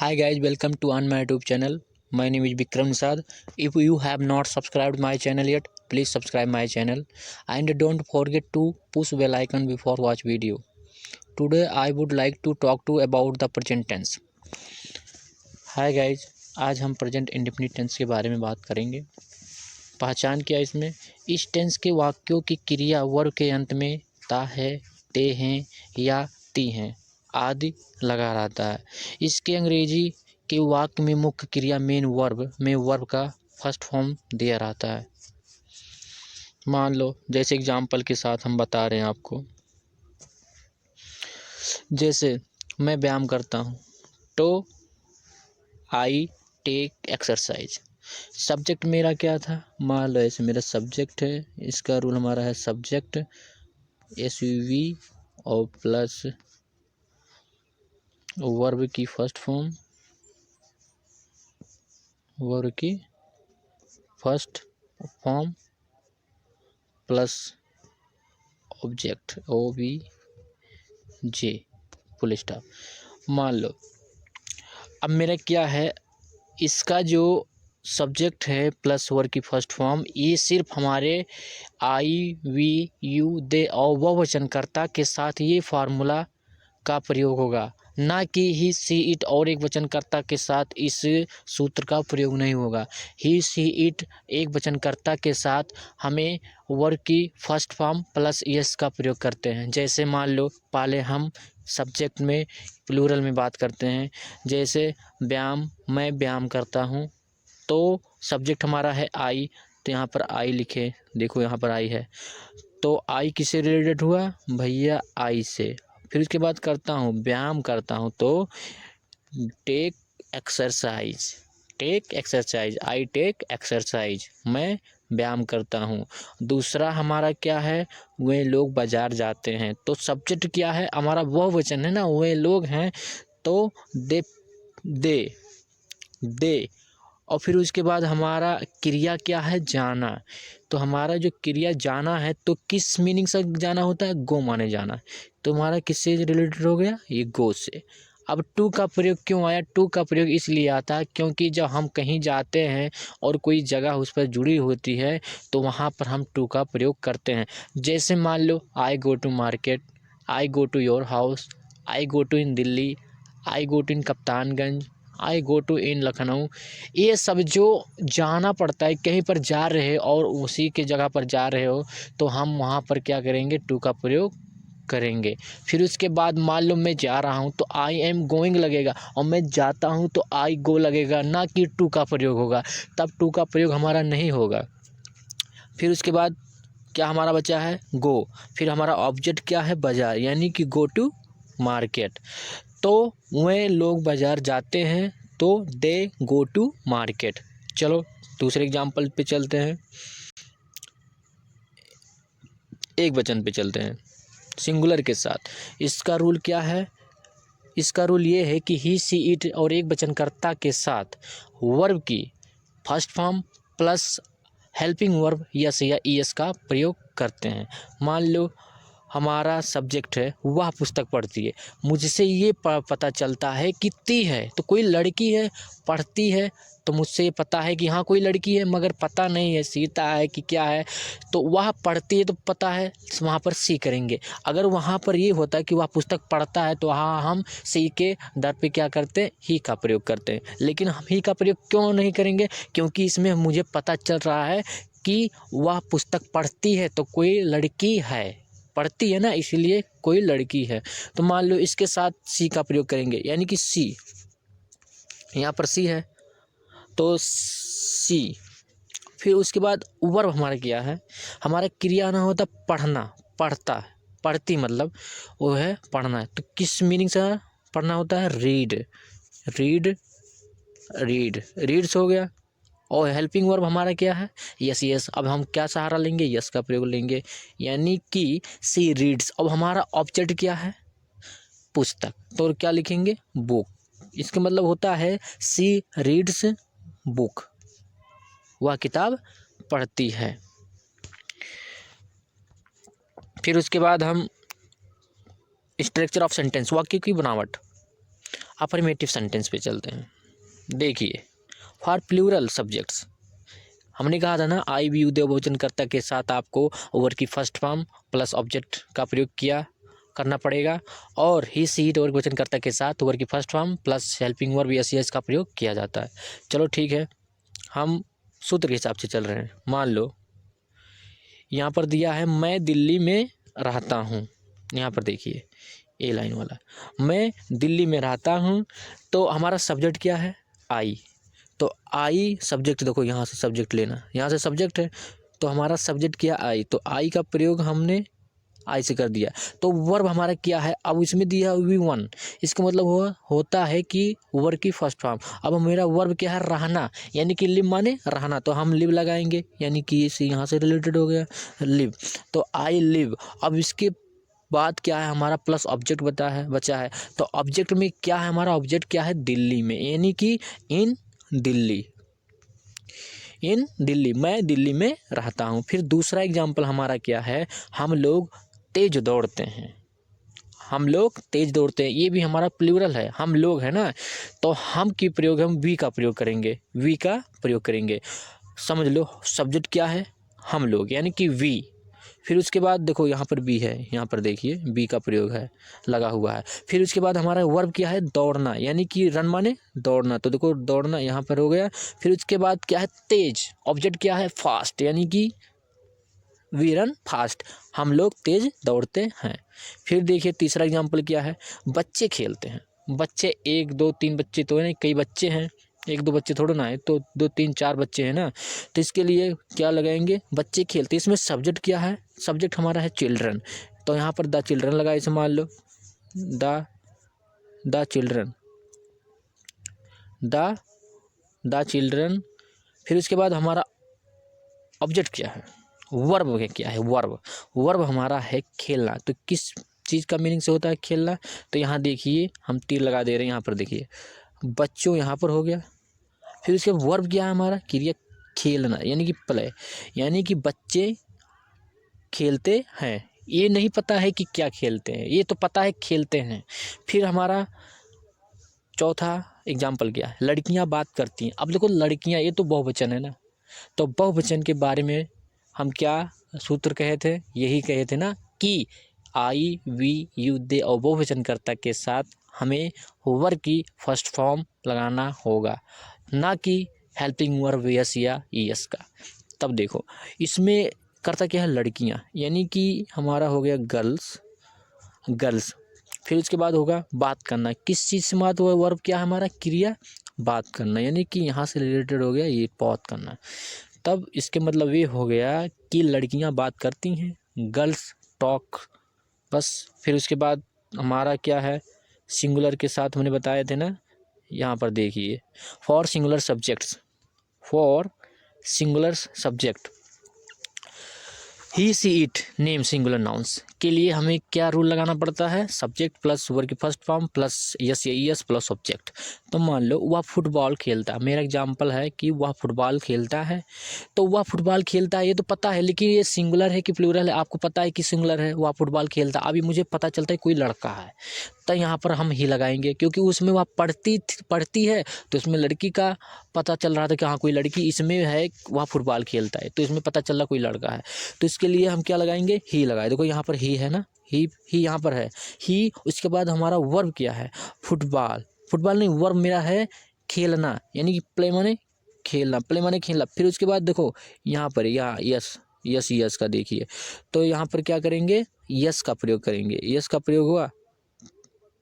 Hi guys, welcome to on my YouTube channel. My name is Vikram Nisad. If you have not subscribed my channel yet, please subscribe my channel and don't forget to push bell icon before watch video. Today I would like to talk to about the present tense. Hi guys, आज हम present indefinite tense के बारे में बात करेंगे। पहचान क्या इसमें, इस टेंस के वाक्यों की क्रिया वर्ब के अंत में ता है, ते हैं या ती हैं आदि लगा रहता है। इसके अंग्रेजी के वाक्य में मुख्य क्रिया मेन वर्ब में वर्ब का फर्स्ट फॉर्म दिया रहता है। मान लो जैसे एग्जाम्पल के साथ हम बता रहे हैं आपको, जैसे मैं व्यायाम करता हूँ तो आई टेक एक्सरसाइज। सब्जेक्ट मेरा क्या था, मान लो ऐसे मेरा सब्जेक्ट है, इसका रूल हमारा है सब्जेक्ट SUV और प्लस वर्ब की फर्स्ट फॉर्म, वर्ब की first form plus object OBJ full stop. मान लो अब मेरा क्या है, इसका जो सब्जेक्ट है प्लस वर्ब की फर्स्ट फॉर्म, ये सिर्फ हमारे आई वी यू दे और बहुवचनकर्ता के साथ ये फार्मूला का प्रयोग होगा, ना कि ही सी इट और एक वचनकर्ता के साथ इस सूत्र का प्रयोग नहीं होगा। ही सी इट एक वचनकर्ता के साथ हमें वर्ब की फर्स्ट फॉर्म प्लस एस का प्रयोग करते हैं। जैसे मान लो पहले हम सब्जेक्ट में प्लूरल में बात करते हैं, जैसे व्यायाम, मैं व्यायाम करता हूँ, तो सब्जेक्ट हमारा है आई, तो यहाँ पर आई लिखे, देखो यहाँ पर आई है, तो आई किससे रिलेटेड हुआ भैया, आई से। फिर उसके बाद करता हूँ, व्यायाम करता हूँ, तो take exercise, take exercise, I take exercise, मैं व्यायाम करता हूँ। दूसरा हमारा क्या है, वे लोग बाजार जाते हैं, तो सब्जेक्ट क्या है हमारा, वह वचन है ना, वे लोग हैं, तो दे और फिर उसके बाद हमारा क्रिया क्या है, जाना। तो हमारा जो क्रिया जाना है, तो किस मीनिंग से जाना होता है, गो माने जाना, तो हमारा किससे रिलेटेड हो गया, ये गो से। अब टू का प्रयोग क्यों आया, टू का प्रयोग इसलिए आता है क्योंकि जब हम कहीं जाते हैं और कोई जगह उस पर जुड़ी होती है तो वहाँ पर हम टू का प्रयोग करते हैं। जैसे मान लो I go to market, I go to your house, I go to in Delhi, I go to in Kaptanganj, I go to in Lucknow. ये सब जो जाना पड़ता है, कहीं पर जा रहे हो और उसी के जगह पर जा रहे हो, तो हम वहाँ पर क्या करेंगे, टू का प्रयोग करेंगे। फिर उसके बाद मान लो मैं जा रहा हूँ तो आई एम गोइंग लगेगा, और मैं जाता हूँ तो आई गो लगेगा, ना कि टू का प्रयोग होगा, तब टू का प्रयोग हमारा नहीं होगा। फिर उसके बाद क्या हमारा बचा है, गो। फिर हमारा ऑब्जेक्ट क्या है, बाजार, यानी कि गो टू मार्केट, तो वे लोग बाजार जाते हैं, तो दे गो टू मार्केट। चलो दूसरे एग्जाम्पल पे चलते हैं, एक वचन पे चलते हैं सिंगुलर के साथ। इसका रूल क्या है, इसका रूल ये है कि ही सी इट और एक वचनकर्ता के साथ वर्ब की first form plus helping verb yes या ईएस का प्रयोग करते हैं। मान लो हमारा सब्जेक्ट है, वह पुस्तक पढ़ती है, मुझसे ये पता चलता है कि ती है, तो कोई लड़की है, पढ़ती है, तो मुझसे ये पता है कि हाँ कोई लड़की है, मगर पता नहीं है सीता है कि क्या है, तो वह पढ़ती है तो पता है, वहाँ पर सी करेंगे। अगर वहाँ पर ये होता है कि वह पुस्तक पढ़ता है, तो हाँ हम सी के दर पे क्या करते हैं, ही का प्रयोग करते हैं। लेकिन हम ही का प्रयोग क्यों नहीं करेंगे, क्योंकि इसमें मुझे पता चल रहा है कि वह पुस्तक पढ़ती है, तो कोई लड़की है, पढ़ती है ना, इसीलिए कोई लड़की है। तो मान लो इसके साथ सी का प्रयोग करेंगे, यानी कि सी, यहाँ पर सी है तो सी। फिर उसके बाद वर्ब हमारा क्या है, हमारा क्रिया ना होता पढ़ना, पढ़ता है, पढ़ती मतलब वो है पढ़ना है, तो किस मीनिंग से पढ़ना होता है, रीड, रीड, रीड्स हो गया। और हेल्पिंग वर्ब हमारा क्या है, यस। अब हम क्या सहारा लेंगे, यस का प्रयोग लेंगे, यानी कि सी रीड्स। अब हमारा ऑब्जेक्ट क्या है, पुस्तक, तो क्या लिखेंगे, बुक। इसका मतलब होता है सी रीड्स बुक, वह किताब पढ़ती है। फिर उसके बाद हम स्ट्रक्चर ऑफ सेंटेंस, वाक्य की बनावट। अफर्मेटिव सेंटेंस पे चलते हैं। देखिए, फॉर प्लूरल सब्जेक्ट्स हमने कहा था ना, आई वी यू बहुवचनकर्ता के साथ आपको ओवर की फर्स्ट फॉर्म प्लस ऑब्जेक्ट का प्रयोग करना पड़ेगा, और ही सी इट और बहुवचनकर्ता के साथ ओवर की first form plus helping verb yes yes का प्रयोग किया जाता है। चलो ठीक है, हम सूत्र के हिसाब से चल रहे हैं। मान लो यहाँ पर दिया है मैं दिल्ली में रहता हूँ, यहाँ पर देखिए ए लाइन वाला, मैं दिल्ली में रहता हूँ, तो हमारा सब्जेक्ट क्या है, आई। तो आई सब्जेक्ट, देखो यहाँ से सब्जेक्ट लेना, यहाँ से सब्जेक्ट है, तो हमारा सब्जेक्ट क्या आई, तो आई का प्रयोग हमने आई से कर दिया। तो वर्ब हमारा क्या है, अब इसमें दिया वी वन, इसका मतलब होता है कि वर्ब की फर्स्ट फॉर्म। अब मेरा वर्ब क्या है, रहना, यानी कि लिव माने रहना, तो हम लिव लगाएंगे, यानी कि इसे यहाँ से रिलेटेड हो गया लिव, तो आई लिव। अब इसके बाद क्या है हमारा, प्लस ऑब्जेक्ट बचा है, तो ऑब्जेक्ट में क्या है, हमारा ऑब्जेक्ट क्या है, दिल्ली में, यानी कि इन दिल्ली, इन दिल्ली, मैं दिल्ली में रहता हूँ। फिर दूसरा एग्जाम्पल हमारा क्या है, हम लोग तेज दौड़ते हैं, हम लोग तेज दौड़ते हैं, ये भी हमारा प्लूरल है, हम लोग है ना, तो हम की प्रयोग हम वी का प्रयोग करेंगे, वी का प्रयोग करेंगे। समझ लो सब्जेक्ट क्या है, हम लोग, यानी कि वी। फिर उसके बाद देखो यहाँ पर बी है, यहाँ पर देखिए बी का प्रयोग है लगा हुआ है। फिर उसके बाद हमारा वर्ब क्या है, दौड़ना, यानी कि रन माने दौड़ना, तो देखो दौड़ना यहाँ पर हो गया। फिर उसके बाद क्या है, तेज, ऑब्जेक्ट क्या है, फास्ट, यानी कि वी रन फास्ट, हम लोग तेज दौड़ते हैं। फिर देखिए तीसरा एग्जाम्पल क्या है, बच्चे खेलते हैं, बच्चे 1 2 3 बच्चे तो है नहीं, कई बच्चे हैं, 1 2 बच्चे थोड़ा ना है, तो 2 3 4 बच्चे हैं ना, तो इसके लिए क्या लगाएंगे, बच्चे खेलते। इसमें सब्जेक्ट क्या है, सब्जेक्ट हमारा है चिल्ड्रन, तो यहाँ पर द चिल्ड्रन लगा, इसे मान लो द चिल्ड्रन, द चिल्ड्रन। फिर उसके बाद हमारा ऑब्जेक्ट क्या है, वर्ब क्या है, वर्ब हमारा है खेलना। तो किस चीज़ का मीनिंग से होता है खेलना, तो यहाँ देखिए हम तीर लगा दे रहे हैं, यहाँ पर देखिए बच्चों यहाँ पर हो गया। फिर उसके वर्ब क्या है हमारा, क्रिया खेलना, यानी कि प्ले, यानी कि बच्चे खेलते हैं। ये नहीं पता है कि क्या खेलते हैं, ये तो पता है खेलते हैं। फिर हमारा चौथा एग्जाम्पल क्या है, लड़कियाँ बात करती हैं। अब देखो लड़कियाँ, ये तो बहुवचन है ना, तो बहुवचन के बारे में हम क्या सूत्र कहे थे, यही कहे थे ना कि आई वी यू दे और बहुवचनकर्ता के साथ हमें वर्ब की फर्स्ट फॉर्म लगाना होगा, ना कि हेल्पिंग वर्ब यस या ईएस का। तब देखो इसमें करता क्या है, लड़कियां, यानी कि हमारा हो गया गर्ल्स। फिर उसके बाद होगा बात करना, किस चीज़ से बात हुआ, वर्ब क्या है हमारा, क्रिया बात करना, यानी कि यहाँ से रिलेटेड हो गया ये बात करना। तब इसके मतलब ये हो गया कि लड़कियां बात करती हैं, गर्ल्स टॉक, बस। फिर उसके बाद हमारा क्या है, सिंगुलर के साथ हमने बताए थे ना, यहाँ पर देखिए for singular subject he see it name singular nouns के लिए हमें क्या रूल लगाना पड़ता है, सब्जेक्ट प्लस वर्ब की फर्स्ट फॉर्म प्लस यस या ईएस प्लस ऑब्जेक्ट। तो मान लो वह फुटबॉल खेलता है, मेरा एग्जांपल है कि वह फुटबॉल खेलता है, तो वह फुटबॉल खेलता है ये तो पता है, लेकिन ये सिंगुलर है कि प्लूरल है, आपको पता है कि सिंगुलर है, वह फुटबॉल खेलता है। अभी मुझे पता चलता है कोई लड़का है, तो यहाँ पर हम ही लगाएंगे, क्योंकि उसमें वह पढ़ती है, तो इसमें लड़की का पता चल रहा था कि हाँ कोई लड़की इसमें है, वह फुटबॉल खेलता है, तो इसमें पता चल रहा कोई लड़का है, तो इसके लिए हम क्या लगाएंगे, ही लगाए। देखो यहाँ पर ही है ना, ही यहाँ पर है ही। उसके बाद हमारा वर्ब क्या है, फुटबॉल नहीं, वर्ब मेरा है खेलना, यानी कि प्ले माने खेलना, प्ले माने खेलना। फिर उसके बाद देखो यहाँ पर यहाँ यस का देखिए, तो यहाँ पर क्या करेंगे, यस का प्रयोग करेंगे, यस का प्रयोग हुआ,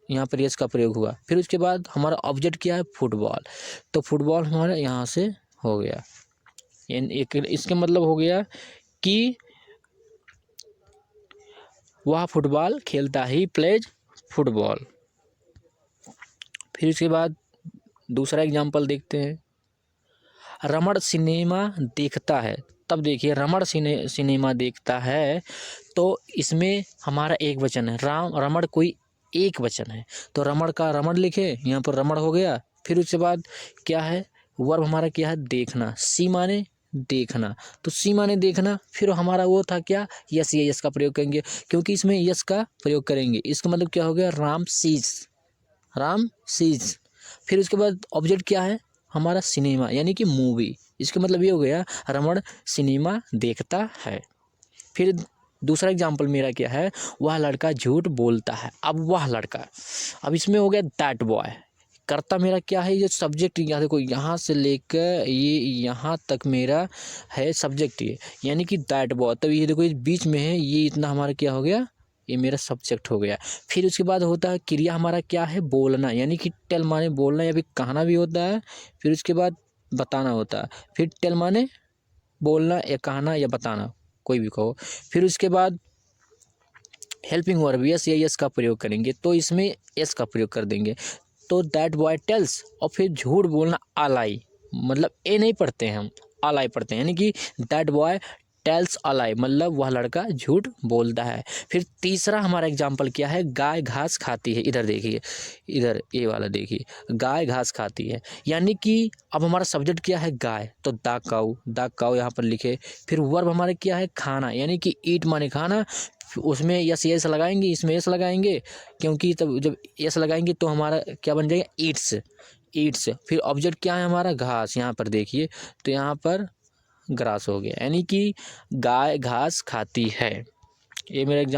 यहाँ पर यस का प्रयोग हुआ। फिर उसके बाद हमारा ऑब्जेक्ट क्या है, फुटबॉल, तो फुटबॉल हमारा यहाँ से हो गया, एक इसके मतलब हो गया कि वह फुटबॉल खेलता, ही प्लेज फुटबॉल। फिर इसके बाद दूसरा एग्जाम्पल देखते हैं, रमण सिनेमा देखता है। तब देखिए रमण सिनेमा देखता है, तो इसमें हमारा एक वचन है, रमण कोई एक वचन है, तो रमण का रमण लिखे, यहाँ पर रमण हो गया। फिर उसके बाद क्या है, वर्ब हमारा क्या है, देखना, सी माने देखना, तो सी माने देखना। फिर हमारा वो था क्या, यस या यस का प्रयोग करेंगे, क्योंकि इसमें यस का प्रयोग करेंगे, इसका मतलब क्या हो गया, राम सीज, राम सीज। फिर उसके बाद ऑब्जेक्ट क्या है हमारा, सिनेमा यानी कि मूवी। इसका मतलब ये हो गया रमण सिनेमा देखता है। फिर दूसरा एग्जाम्पल मेरा क्या है, वह लड़का झूठ बोलता है। अब वह लड़का, अब इसमें हो गया दैट बॉय। कर्ता मेरा क्या है, ये सब्जेक्ट, यहाँ देखो यहाँ से लेकर ये यहाँ तक मेरा है सब्जेक्ट ये, यानी कि दैट बॉय। तब ये देखो इस बीच में है, ये इतना हमारा क्या हो गया, ये मेरा सब्जेक्ट हो गया। फिर उसके बाद होता है क्रिया हमारा क्या है, बोलना, यानी कि टेल माने बोलना या फिर कहना भी होता है। फिर उसके बाद बताना होता है। फिर टेल माने बोलना या कहना या बताना, कोई भी कहो। फिर उसके बाद हेल्पिंग वर्ब यस या यस का प्रयोग करेंगे, तो इसमें यस का प्रयोग कर देंगे। तो दैट बॉय टेल्स, और फिर झूठ बोलना अलाई, मतलब ए नहीं पढ़ते हैं हम, अलाई पढ़ते हैं, यानी कि दैट बॉय टेल्स अलाई, मतलब वह लड़का झूठ बोलता है। फिर तीसरा हमारा एग्जाम्पल क्या है, गाय घास खाती है। इधर देखिए, इधर ये वाला देखिए, गाय घास खाती है, यानी कि अब हमारा सब्जेक्ट क्या है, गाय, तो दा काऊ यहाँ पर लिखे। फिर वर्ब हमारे क्या है, खाना, यानी कि ईट माने खाना। उसमें यस लगाएंगे, इसमें यस लगाएंगे, क्योंकि तब जब यस लगाएंगे तो हमारा क्या बन जाएगा, ईट्स। फिर ऑब्जेक्ट क्या है हमारा, घास, यहाँ पर देखिए, तो यहाँ पर ग्रास हो गया, यानी कि गाय घास खाती है। ये मेरा एग्जाम